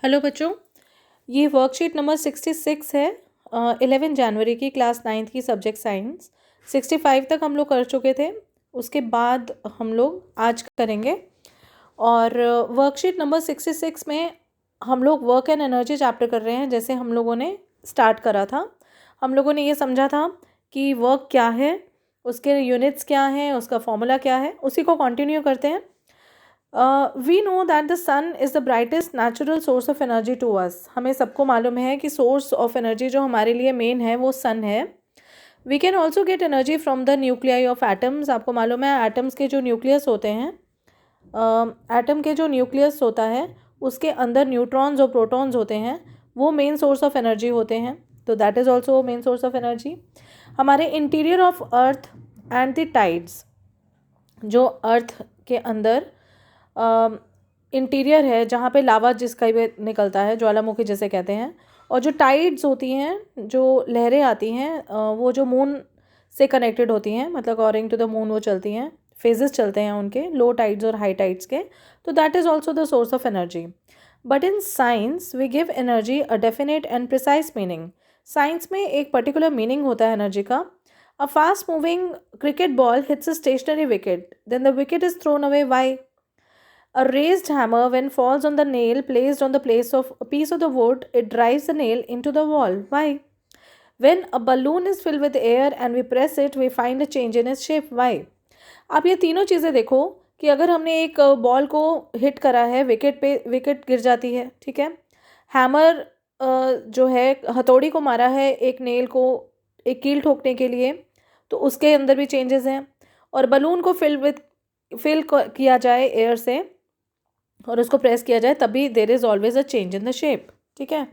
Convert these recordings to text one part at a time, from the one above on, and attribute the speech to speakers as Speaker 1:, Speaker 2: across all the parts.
Speaker 1: Hello बच्चों, ये worksheet number 66 है। 11 जनवरी की क्लास 9th की सब्जेक्ट साइंस। 65 तक हम लोग कर चुके थे, उसके बाद हम लोग आज करेंगे। और वर्कशीट नंबर 66 में हम लोग वर्क एंड एनर्जी चैप्टर कर रहे हैं। जैसे हम लोगों ने स्टार्ट करा था, हम लोगों ने ये समझा था कि वर्क क्या है, उसके यूनिट्स क्या हैं, उसका फॉर्मूला क्या है, उसी को कंटिन्यू करते हैं। We know that the sun is the brightest natural source of energy to us. हमें सबको मालूम है कि सोर्स ऑफ एनर्जी जो हमारे लिए मेन है वो सन है। We can also get energy from the nuclei of atoms. आपको मालूम है एटम्स के जो न्यूक्लियस होते हैं, एटम के जो न्यूक्लियस होता है उसके अंदर न्यूट्रॉन्स और प्रोटॉन्स होते हैं, वो मेन सोर्स ऑफ एनर्जी होते हैं। तो that is also main source of energy. हमारे interior of earth and the tides, जो अर्थ के अंदर इंटीरियर है जहाँ पे लावा जिसका भी निकलता है, ज्वालामुखी जिसे कहते हैं, और जो टाइड्स होती हैं, जो लहरें आती हैं, वो जो मून से कनेक्टेड होती हैं, मतलब अकॉर्डिंग टू द मून वो चलती हैं, फेजेस चलते हैं उनके, लो टाइड्स और हाई टाइड्स के। तो that is also the source of energy. But in science we give energy a definite and precise meaning. Science में एक पर्टिकुलर मीनिंग होता है एनर्जी का। A fast moving cricket ball hits a stationary wicket, then the wicket is thrown away. Why? A raised hammer, when falls on the nail placed on the place of a piece of the wood, it drives the nail into the wall. Why? When a balloon is filled with air and we press it, we find a change in its shape. Why? आप ये तीनों चीज़ें देखो कि अगर हमने एक ball को हिट करा है विकेट पे, विकेट गिर जाती है, ठीक है। हैमर जो है हथौड़ी को मारा है एक नेल को, एक कील ठोकने के लिए, तो उसके अंदर भी चेंजेस हैं। और बलून को फिल किया जाए एयर से और उसको प्रेस किया जाए, तभी there is always a change in the shape, ठीक है।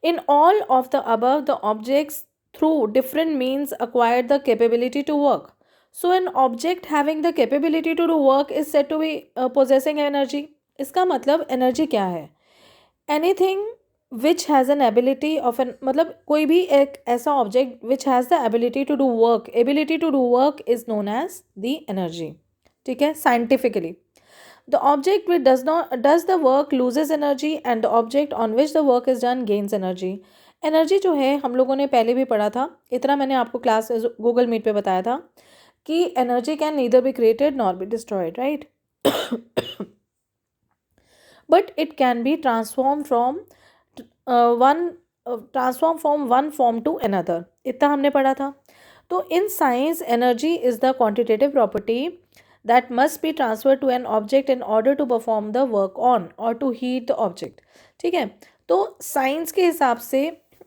Speaker 1: In all of the above the objects through different means acquired the capability to work. So an object having the capability to do work is said to be possessing energy. इसका मतलब energy क्या है? Anything which has an ability of an, मतलब कोई भी एक ऐसा object which has the ability to do work, ability to do work is known as the energy. ठीक है, scientifically. The object which does the work loses energy and the object on which the work is done gains energy. Energy जो है हम लोगों ने पहले भी पढ़ा था, इतना मैंने आपको क्लास गूगल मीट पे बताया था कि energy can neither be created nor be destroyed, right. But it can be transform from one form to another, इतना हमने पढ़ा था। तो in science energy is the quantitative property that must be transferred to an object in order to perform the work on or to heat the object. ठीक है, तो science के हिसाब से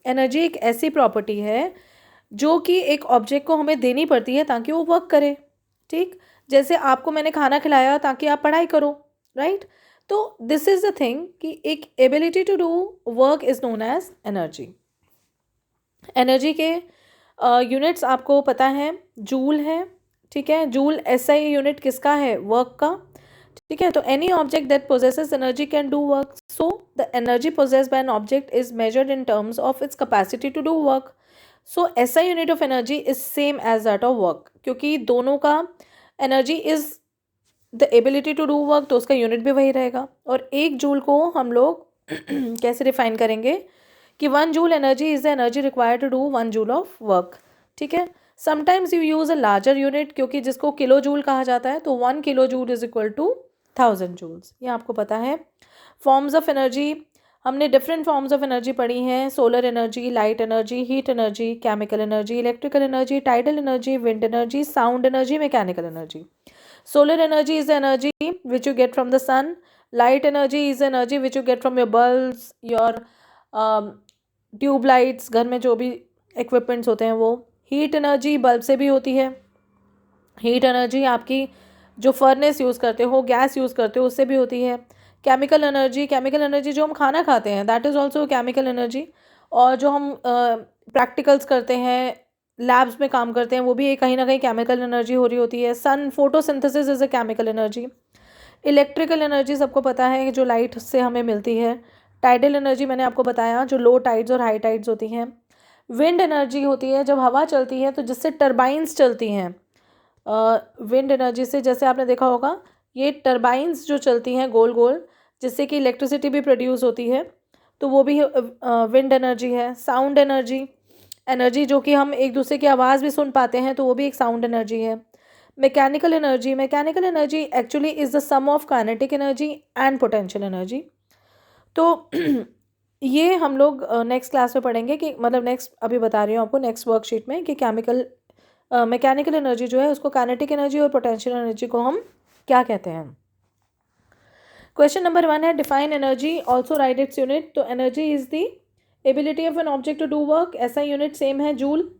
Speaker 1: एनर्जी एक ऐसी प्रॉपर्टी है जो कि एक ऑब्जेक्ट को हमें देनी पड़ती है ताकि वो वर्क करे, ठीक। जैसे आपको मैंने खाना खिलाया ताकि आप पढ़ाई करो, राइट। तो दिस इज द थिंग कि एक ability to do work is known as energy. Energy के यूनिट्स आपको पता है, जूल है, ठीक है। जूल एसआई यूनिट किसका है? वर्क का, ठीक है। तो any object that possesses energy can do work. So the energy possessed by an object is measured in terms of its capacity to do work. So SI unit of energy is same as that of work, क्योंकि दोनों का energy is the ability to do work, तो उसका unit भी वही रहेगा। और एक जूल को हम लोग कैसे डिफाइन करेंगे कि 1 joule energy is the energy required to do 1 joule of work, ठीक है। Sometimes you use a larger unit, क्योंकि जिसको किलो जूल कहा जाता है, तो 1 kilo joule is equal to 1000 joules, ये आपको पता है। फॉर्म्स ऑफ एनर्जी, हमने डिफरेंट फॉर्म्स ऑफ एनर्जी पढ़ी हैं। Solar energy, light energy, heat energy, chemical energy, electrical energy, tidal energy, wind energy, sound energy, mechanical energy. Solar energy is energy which you get from the sun. Light energy is energy which you get from your bulbs, your tube lights, घर में जो भी equipments होते हैं वो। Heat energy bulb से भी होती है। हीट एनर्जी आपकी जो फर्नेस यूज़ करते हो, गैस यूज़ करते हो, उससे भी होती है। केमिकल एनर्जी जो हम खाना खाते हैं, that is also chemical energy. और जो हम प्रैक्टिकल्स करते हैं, लैब्स में काम करते हैं, वो भी कहीं ना कहीं केमिकल एनर्जी हो रही होती है। Sun photosynthesis is a chemical energy. Electrical energy सबको पता है, जो लाइट से हमें मिलती है। टाइडल एनर्जी मैंने आपको बताया, जो लो टाइड्स और हाई टाइड्स होती हैं। विंड एनर्जी होती है जब हवा चलती है तो जिससे टरबाइंस चलती हैं। विंड एनर्जी से, जैसे आपने देखा होगा, ये टरबाइंस जो चलती हैं गोल गोल, जिससे कि इलेक्ट्रिसिटी भी प्रोड्यूस होती है, तो वो भी विंड एनर्जी है। साउंड एनर्जी, एनर्जी जो कि हम एक दूसरे की आवाज़ भी सुन पाते हैं, तो वो भी एक साउंड एनर्जी है। Mechanical energy, mechanical energy actually is the sum of kinetic energy and potential energy. तो ये हम लोग नेक्स्ट क्लास में पढ़ेंगे कि मतलब नेक्स्ट अभी बता रही हूँ आपको नेक्स्ट वर्कशीट में कि मैकेनिकल एनर्जी जो है उसको काइनेटिक एनर्जी और पोटेंशियल एनर्जी को हम क्या कहते हैं। क्वेश्चन नंबर 1 है define energy, also write its unit. तो energy is the ability of an object to do work, ऐसा यूनिट सेम है joule.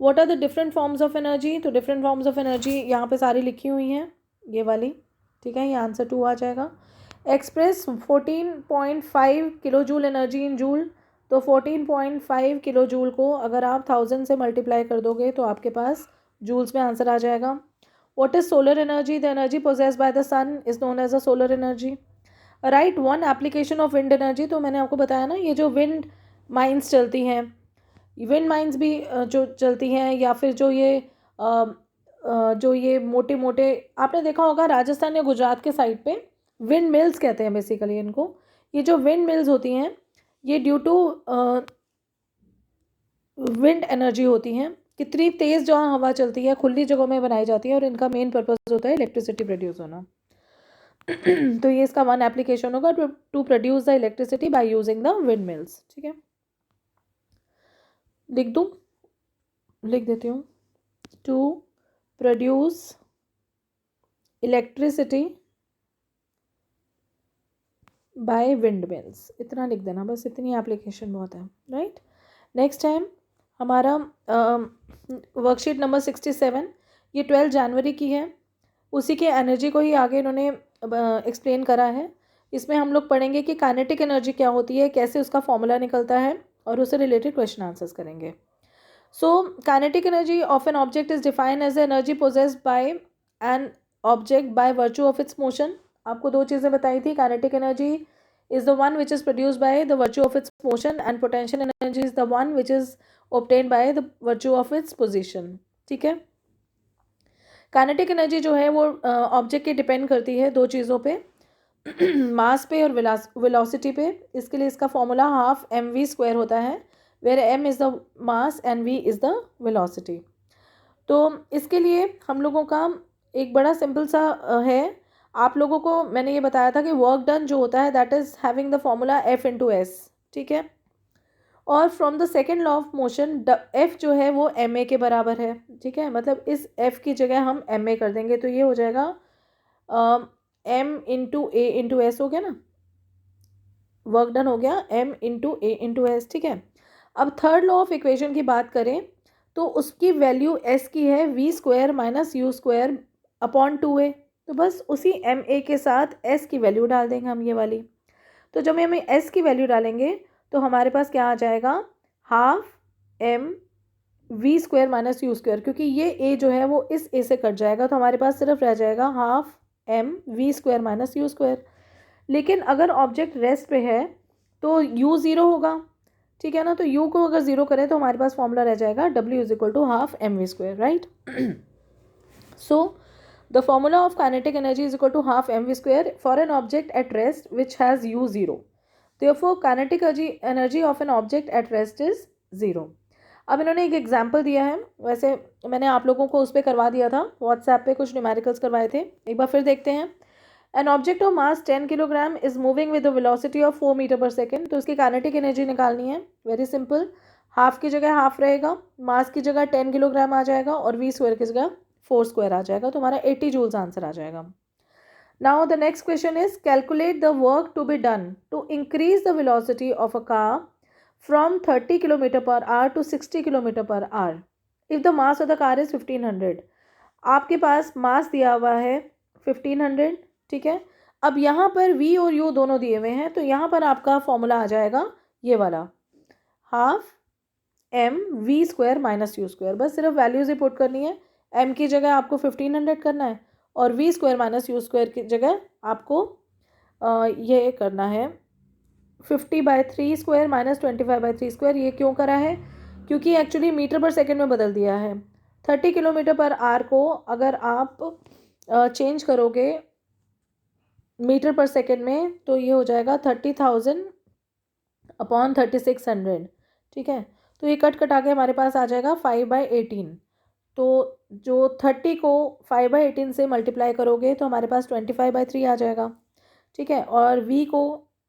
Speaker 1: What are the different forms of energy, तो डिफरेंट फॉर्म्स ऑफ एनर्जी यहाँ पे सारी लिखी हुई हैं, ये वाली, ठीक है, ये आंसर 2 आ जाएगा। Express 14.5 kilo joule energy in joule, तो 14.5 किलो जूल को अगर आप 1000 से मल्टीप्लाई कर दोगे तो आपके पास जूल्स में आंसर आ जाएगा। What is solar energy, the energy possessed by the sun is known as a solar energy. Right one application of wind energy, तो मैंने आपको बताया ना ये जो विंड माइंस चलती हैं, विंड माइंस भी जो चलती हैं, या फिर जो ये मोटे मोटे आपने देखा होगा राजस्थान या गुजरात के साइड पे विंड मिल्स कहते हैं बेसिकली इनको। ये जो विंड मिल्स होती हैं ये ड्यू टू विंड एनर्जी होती हैं। कितनी तेज़ जहाँ हवा चलती है खुली जगहों में बनाई जाती है और इनका मेन पर्पस होता है इलेक्ट्रिसिटी प्रोड्यूस होना। तो ये इसका वन एप्लीकेशन होगा to produce the electricity by using the wind mills. ठीक है, लिख दूँ, लिख देती हूँ, to produce electricity by wind mills, इतना लिख देना बस, इतनी एप्लीकेशन बहुत है। राइट, नेक्स्ट टाइम हमारा वर्कशीट नंबर 67, ये 12 जनवरी की है, उसी के एनर्जी को ही आगे इन्होंने एक्सप्लेन करा है। इसमें हम लोग पढ़ेंगे कि काइनेटिक एनर्जी क्या होती है, कैसे उसका फॉर्मूला निकलता है, और उससे रिलेटेड क्वेश्चन आंसर्स करेंगे। So kinetic energy of an object is defined as energy possessed by an object by virtue of its motion. आपको दो चीज़ें बताई थी, kinetic energy is the one which is produced by the virtue of its motion and potential energy is the one which is obtained by the virtue of its position. ठीक है, kinetic energy जो है वो object की depend करती है दो चीज़ों पे, मास पे और वेलोसिटी पे। इसके लिए इसका फॉर्मूला हाफ mv² होता है, where m is the mass and v is the velocity. तो इसके लिए हम लोगों का एक बड़ा सिंपल सा है, आप लोगों को मैंने ये बताया था कि वर्क डन जो होता है that is having the formula F × S। ठीक है, और from the second law of motion F जो है वो ma के बराबर है। ठीक है, मतलब इस F की जगह हम ma कर देंगे तो ये हो जाएगा m × a × s हो गया ना, वर्क डन हो गया m × a × s। ठीक है, अब थर्ड लॉ ऑफ इक्वेशन की बात करें तो उसकी वैल्यू s की है v² - u² अपॉन 2a, तो बस उसी ma के साथ s की वैल्यू डाल देंगे हम, ये वाली। तो जब हम s की वैल्यू डालेंगे तो हमारे पास क्या आ जाएगा, हाफ m v² - u², क्योंकि ये a जो है वो इस a से कट जाएगा तो हमारे पास सिर्फ रह जाएगा हाफ m v² - u²। लेकिन अगर ऑब्जेक्ट रेस्ट पे है तो u 0 होगा। ठीक है ना, तो u को अगर 0 करें तो हमारे पास फॉर्मूला रह जाएगा w = half mv²। Right, so the formula of kinetic energy is equal to half mv² for an object at rest which has u 0। Therefore, kinetic energy of an object at rest is 0। अब इन्होंने एक example दिया है, वैसे मैंने आप लोगों को उस पर करवा दिया था व्हाट्सएप पे, कुछ न्यूमेरिकल्स करवाए थे, एक बार फिर देखते हैं। An object of mass 10 kilogram is moving with the velocity of 4 metre पर सेकेंड। तो इसकी काइनेटिक एनर्जी निकालनी है, वेरी सिंपल, हाफ की जगह हाफ रहेगा, मास की जगह 10 किलोग्राम आ जाएगा और v² की जगह 4² आ जाएगा, तो हमारा 80 जूल्स आंसर आ जाएगा। Now the next question is calculate the work to be done to increase the velocity of a car from 30 km/h to 60 km/h if the mass of the car is 1500। आपके पास मास दिया हुआ है 1500। ठीक है, अब यहाँ पर v और u दोनों दिए हुए हैं, तो यहाँ पर आपका फॉर्मूला आ जाएगा ये वाला, हाफ m v² - u²। बस सिर्फ वैल्यूज ही पुट करनी है, m की जगह आपको 1500 करना है और v² - u² की जगह आपको ये करना है 50/3² - 25/3²। ये क्यों करा है, क्योंकि एक्चुअली मीटर पर सेकेंड में बदल दिया है। 30 km/h को अगर आप चेंज करोगे मीटर पर सेकेंड में तो ये हो जाएगा 30,000 अपॉन 3600, ठीक है। तो ये कट कटा के हमारे पास आ जाएगा 5/18। तो जो 30 को 5/18 से मल्टीप्लाई करोगे तो हमारे पास 25/3 आ जाएगा, ठीक है। और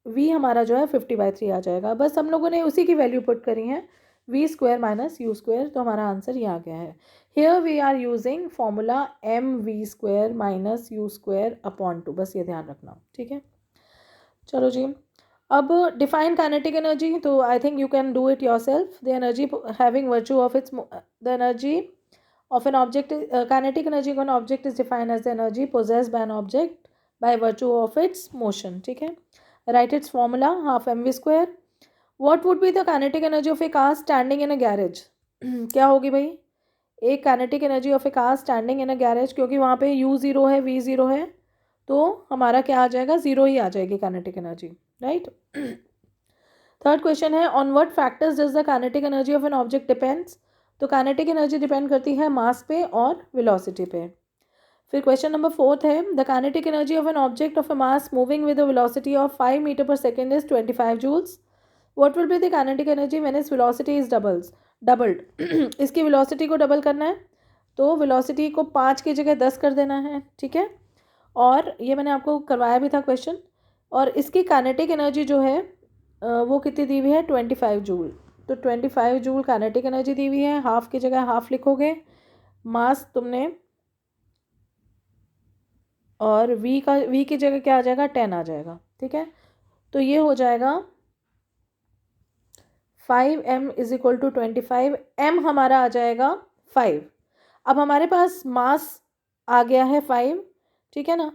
Speaker 1: v हमारा जो है 50/3 आ जाएगा। बस हम लोगों ने उसी की वैल्यू पुट करी है, v² - u²। तो हमारा आंसर ये आ गया है। Here we are using formula mv² - u²/2। बस ये ध्यान रखना, ठीक है। चलो जी, अब डिफाइन काइनेटिक एनर्जी। तो I think you can do it yourself. The energy having virtue of its the energy of an object, kinetic energy of an object is defined as the energy possessed by an object by virtue of its motion, ठीक है। Write its formula, half mv²। What would be the kinetic energy of a car standing in a garage? क्या होगी भाई? एक kinetic energy of A car standing in a garage, क्योंकि वहाँ पे u0 है, v0 है, तो हमारा क्या आ जाएगा? 0 ही आ जाएगी kinetic energy, right. Third question है, on what factors does the kinetic energy of an object depends? तो काइनेटिक एनर्जी डिपेंड करती है मास पे और वेलोसिटी पे। फिर क्वेश्चन नंबर 4 है, the kinetic energy of an object of a mass moving with a velocity of 5 metre पर second is 25 joules. What will be the kinetic energy when its velocity is doubled? इसकी velocity को double करना है, तो velocity को 5 की जगह 10 कर देना है, ठीक है। और ये मैंने आपको करवाया भी था क्वेश्चन। और इसकी काइनेटिक एनर्जी जो है वो कितनी दी हुई है? 25 जूल। तो 25 जूल काइनेटिक एनर्जी दी हुई है। हाफ की जगह हाफ लिखोगे, मास तुमने, और v की जगह क्या आ जाएगा? 10 आ जाएगा, ठीक है। तो ये हो जाएगा 5m = 25। m हमारा आ जाएगा 5। अब हमारे पास मास आ गया है 5, ठीक है ना।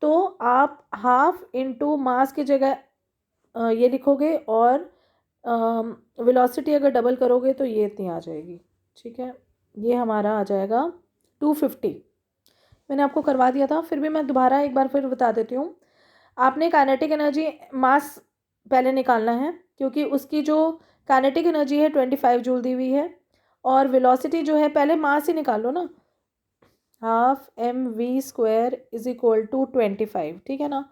Speaker 1: तो आप हाफ इंटू मास की जगह ये लिखोगे, और वेलोसिटी अगर डबल करोगे तो ये इतनी आ जाएगी, ठीक है। ये हमारा आ जाएगा 250। मैंने आपको करवा दिया था, फिर भी मैं दोबारा एक बार फिर बता देती हूँ। आपने काइनेटिक एनर्जी मास पहले निकालना है, क्योंकि उसकी जो काइनेटिक एनर्जी है 25 जूल दी हुई है, और वेलोसिटी जो है, पहले मास ही निकाल लो ना, हाफ mv² = 25, ठीक है ना।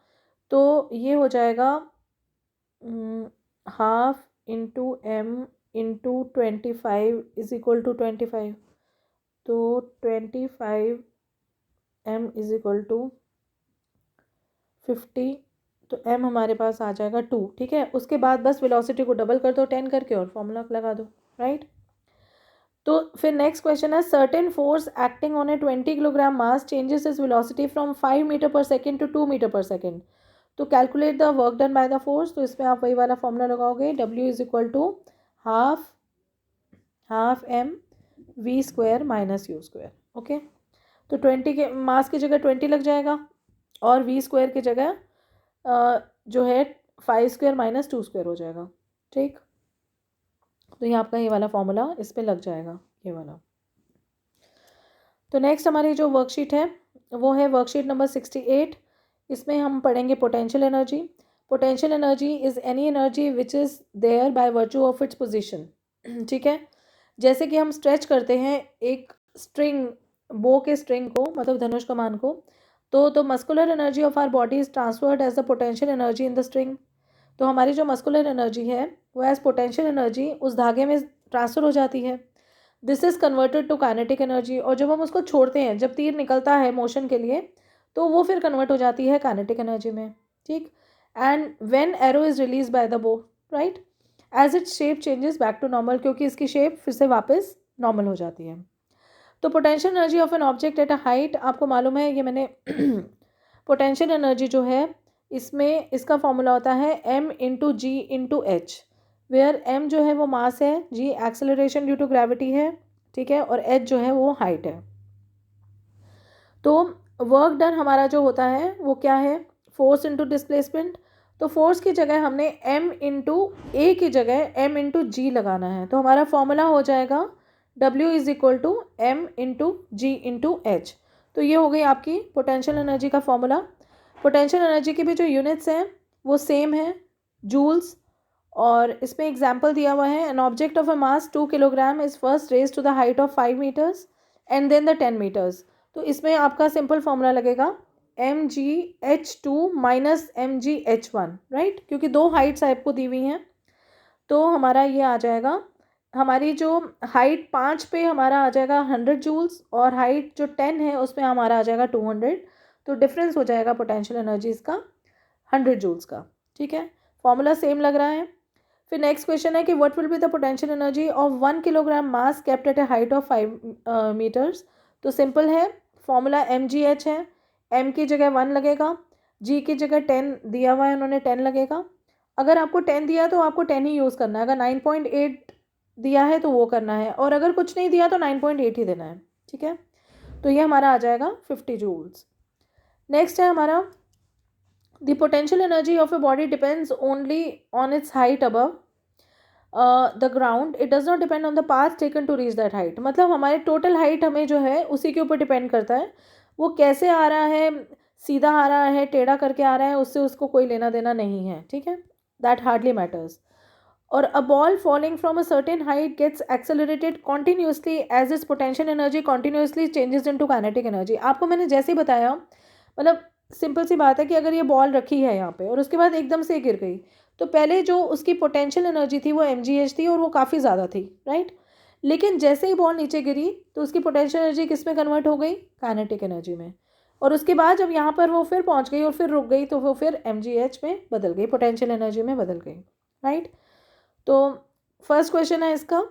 Speaker 1: तो ये हो जाएगा हाफ इंटू m इंटू 25 = 25। तो 25m = 50। तो m हमारे पास आ जाएगा 2, ठीक है। उसके बाद बस वेलोसिटी को डबल कर दो 10 करके और फॉर्मूला लगा दो, राइट। तो फिर नेक्स्ट क्वेश्चन है, certain force acting on a 20 kilogram mass changes is velocity from 5 metre पर सेकेंड टू 2 मीटर पर सेकेंड। तो calculate the work done by the force. तो इसमें आप वही वाला फॉर्मूला लगाओगे, W = half m v² - u², okay. तो 20 के मास की जगह 20 लग जाएगा, और v² की जगह जो है 5² - 2² हो जाएगा, ठीक। तो ये आपका ये वाला फॉर्मूला इस पर लग जाएगा, ये वाला। तो नेक्स्ट हमारी जो वर्कशीट है वो है वर्कशीट नंबर 68। इसमें हम पढ़ेंगे potential energy. Potential energy is any energy which is there by virtue of its position, ठीक है। जैसे कि हम स्ट्रेच करते हैं एक स्ट्रिंग, बो के स्ट्रिंग को, मतलब धनुष कमान को, तो muscular energy of our body is transferred as the potential energy in the string. तो हमारी जो मस्कुलर एनर्जी है वो एज पोटेंशियल एनर्जी उस धागे में ट्रांसफ़र हो जाती है। This is converted to kinetic energy. और जब हम उसको छोड़ते हैं, जब तीर निकलता है मोशन के लिए, तो वो फिर कन्वर्ट हो जाती है काइनेटिक एनर्जी में, ठीक। And when arrow is release by the bow, right, as it shape changes back to normal, क्योंकि इसकी शेप फिर से वापस नॉर्मल हो जाती है। तो potential energy of an object eight a height, आपको मालूम है, ये मैंने पोटेंशियल एनर्जी जो है इसमें इसका फॉर्मूला होता है m × g × h, where m जो है वो मास है, g acceleration due to gravity है, ठीक है, और h जो है वो हाइट है। तो वर्क डन हमारा जो होता है वो क्या है? Force into displacement. तो फोर्स की जगह हमने m × a की जगह m × g लगाना है। तो हमारा फॉर्मूला हो जाएगा W = m × g × h। तो ये हो गई आपकी पोटेंशियल एनर्जी का फॉर्मूला। पोटेंशियल एनर्जी की भी जो यूनिट्स हैं वो सेम है, जूल्स। और इसमें एग्जाम्पल दिया हुआ है, an object of a mass 2 kilogram is first raise to the height of 5 metres and then the 10 metres. तो इसमें आपका सिंपल फॉर्मूला लगेगा mgh2 - mgh1, राइट, क्योंकि दो हाइट्स आपको दी हुई हैं। तो हमारा ये आ जाएगा, हमारी जो हाइट 5 पे हमारा आ जाएगा 100 जूल्स और हाइट जो 10 है उसमें हमारा आ जाएगा 200। तो डिफरेंस हो जाएगा पोटेंशियल एनर्जीज का 100 जूल्स का। ठीक है, फॉर्मूला सेम लग रहा है। फिर नेक्स्ट क्वेश्चन है कि what will be the potential energy of 1 kilogram mass kept at a height of 5 metres. तो सिंपल है, फॉर्मूला mgh है, m की जगह 1 लगेगा, g की जगह 10 दिया हुआ है उन्होंने 10 लगेगा। अगर आपको 10 दिया तो आपको 10 ही यूज़ करना है, अगर 9.8 दिया है तो वो करना है, और अगर कुछ नहीं दिया तो 9.8 ही देना है। ठीक है, तो ये हमारा आ जाएगा 50 जूल्स। नेक्स्ट है हमारा, the potential energy of a body depends only on its height above the ground, it does not depend on the path taken to reach that height. मतलब हमारे टोटल हाइट हमें जो है उसी के ऊपर डिपेंड करता है, वो कैसे आ रहा है, सीधा आ रहा है, टेढ़ा करके आ रहा है, उससे उसको कोई लेना देना नहीं है। ठीक है, दैट हार्डली मैटर्स। और a ball falling from a certain height gets accelerated continuously as its potential energy continuously changes into kinetic energy। आपको मैंने जैसे ही बताया, मतलब सिंपल सी बात है कि अगर ये बॉल रखी है यहाँ पे और उसके बाद एकदम से गिर गई, तो पहले जो उसकी पोटेंशियल एनर्जी थी वो mgh थी और वो काफ़ी ज़्यादा थी, राइट। लेकिन जैसे ही बॉल नीचे गिरी तो उसकी पोटेंशियल एनर्जी किस में कन्वर्ट हो गई, काइनेटिक एनर्जी में। और उसके बाद जब यहाँ पर वो फिर पहुँच गई और फिर रुक गई तो वो फिर mgh में बदल गई, पोटेंशियल एनर्जी में बदल गई, राइट। तो फर्स्ट क्वेश्चन है इसका,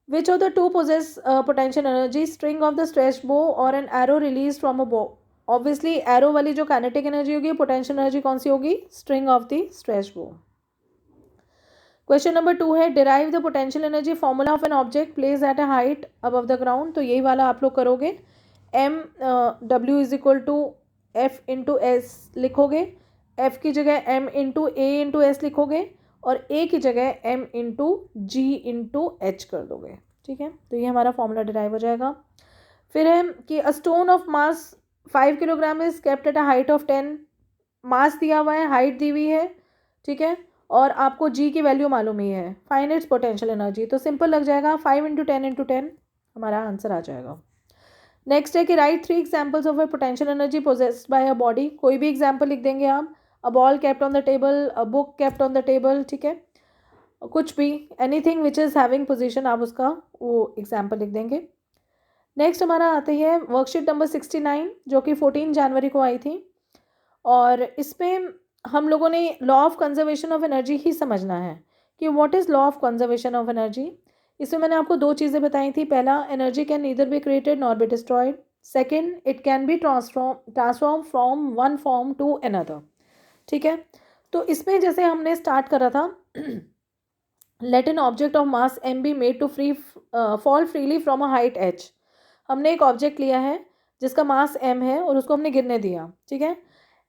Speaker 1: which of the two possess potential energy, string of the stretch bow और an arrow release from a bow. Obviously arrow वाली जो काइनेटिक एनर्जी होगी, पोटेंशियल एनर्जी कौन सी होगी, string of the stretch bow. Question number 2 है, derive the potential energy formula of an object place at a height above the ground. तो यही वाला आप लोग करोगे, M W is equal to F into S लिखोगे, एफ की जगह एम इंटू ए इंटू एस लिखोगे और ए की जगह एम इंटू जी इंटू एच कर दोगे। ठीक है, तो ये हमारा फॉर्मूला डिराइव हो जाएगा। फिर है कि a stone of mass 5 kilogram is kept at a height of 10। मास दिया हुआ है, हाइट दी हुई है, ठीक है, और आपको जी की वैल्यू मालूम ही है, फाइंड इट्स पोटेंशियल एनर्जी। तो सिंपल लग जाएगा, 5 इंटू 10 इंटू 10 हमारा आंसर आ जाएगा। नेक्स्ट है कि right 3 examples of A potential energy possessed bye a body. कोई भी एग्जाम्पल लिख देंगे आप, a ball kept on the table, a book kept on the table, ठीक है, कुछ भी, anything which is having position, आप उसका वो एग्जाम्पल लिख देंगे। नेक्स्ट हमारा आती है वर्कशीट नंबर 69 जो कि 14 जनवरी को आई थी, और इसमें हम लोगों ने law of conservation of energy ही समझना है कि what is law of conservation of energy. इसमें मैंने आपको दो चीज़ें बताई थी, पहला, energy can neither be created nor be destroyed, second, it can be transform from one form to another. ठीक है, तो इसमें जैसे हमने स्टार्ट करा था, let an object of mass m be made to fall freely from a height H. हमने एक ऑब्जेक्ट लिया है जिसका मास m है और उसको हमने गिरने दिया, ठीक है।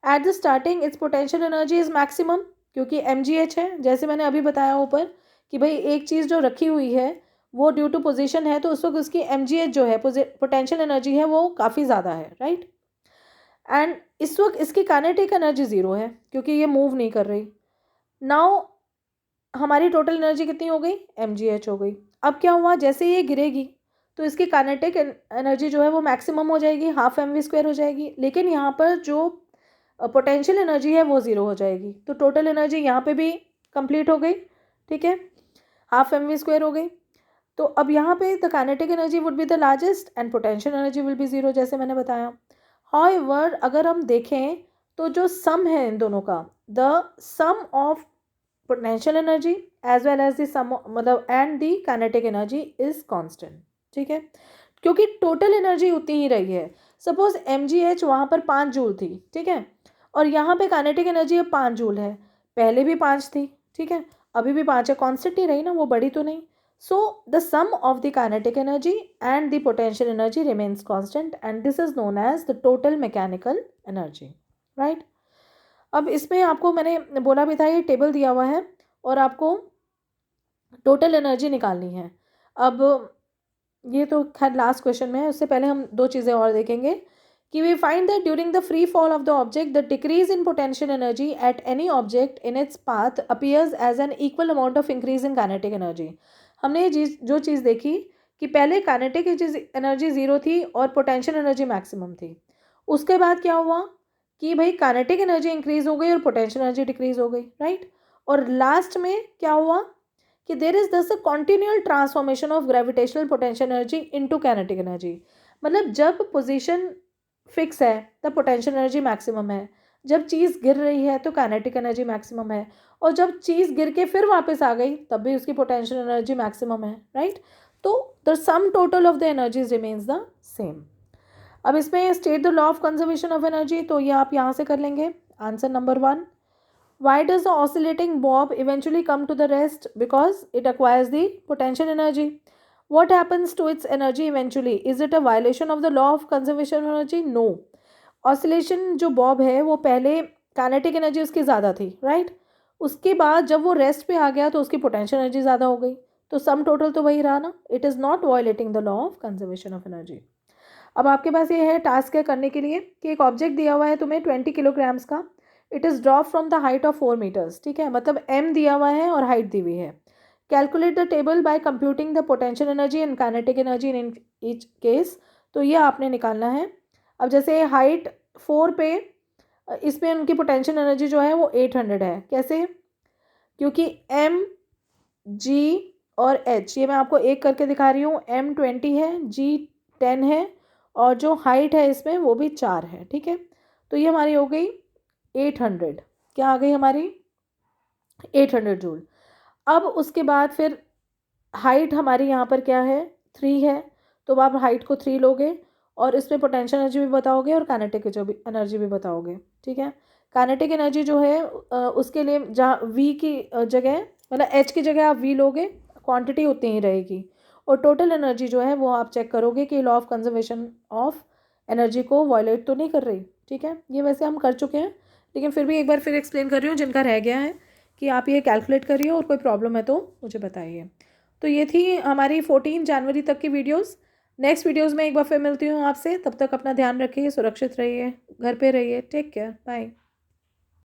Speaker 1: At the starting it's potential energy is maximum, क्योंकि mgh है, जैसे मैंने अभी बताया ऊपर कि भाई एक चीज़ जो रखी हुई है वो ड्यू टू पोजीशन है, तो उस वक्त उसकी mgh जो है, पोटेंशियल एनर्जी है, वो काफ़ी ज़्यादा है, राइट। एंड इस वक्त इसकी काइनेटिक एनर्जी ज़ीरो है क्योंकि ये मूव नहीं कर रही। नाउ हमारी टोटल एनर्जी कितनी हो गई, mgh हो गई। अब क्या हुआ, जैसे ये गिरेगी तो इसकी काइनेटिक एनर्जी जो है वो मैक्सिमम हो जाएगी, हाफ mv² हो जाएगी, लेकिन यहाँ पर जो पोटेंशियल एनर्जी है वो ज़ीरो हो जाएगी, तो टोटल एनर्जी यहाँ पे भी कंप्लीट हो गई, ठीक है, हाफ mv² हो गई। तो अब यहाँ पे the kinetic energy would be the largest and potential energy will be zero, जैसे मैंने बताया। हाउएवर अगर हम देखें तो जो सम है इन दोनों का, the sum of potential energy as well as the sum, मतलब and the kinetic energy is constant, ठीक है, क्योंकि टोटल एनर्जी उतनी ही रही है। सपोज mgh वहाँ पर 5 जूल थी, ठीक है, और यहाँ पे काइनेटिक एनर्जी अब 5 जूल है, पहले भी 5 थी, ठीक है, अभी भी 5 है, कांस्टेंट नहीं रही ना, वो बढ़ी तो नहीं। So the sum of the kinetic energy and the potential energy remains constant and this is known as the total mechanical energy, right. अब इसमें आपको मैंने बोला भी था, ये टेबल दिया हुआ है और आपको टोटल एनर्जी निकालनी है। अब ये तो खैर लास्ट क्वेश्चन में है, उससे पहले हम दो चीज़ें और देखेंगे कि we find that during the free fall of the object the decrease in potential energy at any object in its path appears as an equal amount of increase in kinetic energy. हमने ये जो चीज़ देखी कि पहले kinetic energy zero थी और potential energy maximum थी, उसके बाद क्या हुआ कि भाई काइनेटिक एनर्जी इंक्रीज हो गई और पोटेंशियल एनर्जी डिक्रीज हो गई, राइट। और लास्ट में क्या हुआ कि there is thus a continual transformation of gravitational potential energy into kinetic energy. मतलब जब पोजीशन फिक्स है तब पोटेंशियल एनर्जी मैक्सिमम है, जब चीज़ गिर रही है तो काइनेटिक एनर्जी मैक्सिमम है, और जब चीज़ गिर के फिर वापस आ गई तब भी उसकी पोटेंशियल एनर्जी मैक्सिमम है, राइट। तो the sum total of the energies remains the same. अब इसमें state the law of conservation of energy, तो ये आप यहाँ से कर लेंगे। Answer number 1, why does the oscillating bob eventually come to the rest? Because it acquires the potential energy. What happens to its energy eventually? Is it a violation of the law of conservation of energy? No. Oscillation जो Bob है वो पहले kinetic energy उसकी ज़्यादा थी, right. उसके बाद जब वो रेस्ट पे आ गया तो उसकी पोटेंशियल एनर्जी ज़्यादा हो गई, तो सम टोटल तो वही रहा ना। It is not violating the law of conservation of energy. अब आपके पास ये है टास्क है करने के लिए कि एक ऑब्जेक्ट दिया हुआ है तुम्हें 20 किलोग्राम्स का, it is drop from the height of 4 metres, ठीक है, मतलब m दिया हुआ है और हाइट दी हुई है। Calculate the table by computing the potential energy and kinetic energy in each case. तो ये आपने निकालना है। अब जैसे हाइट 4 पे, इसमें उनकी पोटेंशियल एनर्जी जो है वो 800 है। कैसे? क्योंकि m g और h, ये मैं आपको एक करके दिखा रही हूँ। m 20 है, g 10 है, और जो हाइट है इसमें वो भी 4 है, ठीक है। तो ये हमारी हो गई 800। क्या आ गई हमारी? 800 जूल। अब उसके बाद फिर हाइट हमारी यहाँ पर क्या है? 3 है, तो आप हाइट को 3 लोगे और इसमें पोटेंशियल एनर्जी भी बताओगे और काइनेटिक एनर्जी भी बताओगे, ठीक है। काइनेटिक एनर्जी जो है उसके लिए जहाँ v की जगह, मतलब h की जगह आप v लोगे, क्वांटिटी उतनी ही रहेगी, और टोटल एनर्जी जो है वो आप चेक करोगे कि law of conservation of energy को वायलेट तो नहीं कर रही, ठीक है। ये वैसे हम कर चुके हैं, लेकिन फिर भी एक बार फिर एक्सप्लेन कर रही हूँ जिनका रह गया है, कि आप ये कैलकुलेट करिए और कोई प्रॉब्लम है तो मुझे बताइए। तो ये थी हमारी 14 जनवरी तक की वीडियोस। नेक्स्ट वीडियोस में एक बार फिर मिलती हूँ आपसे, तब तक अपना ध्यान रखिए, सुरक्षित रहिए, घर पे रहिए, टेक केयर, बाय।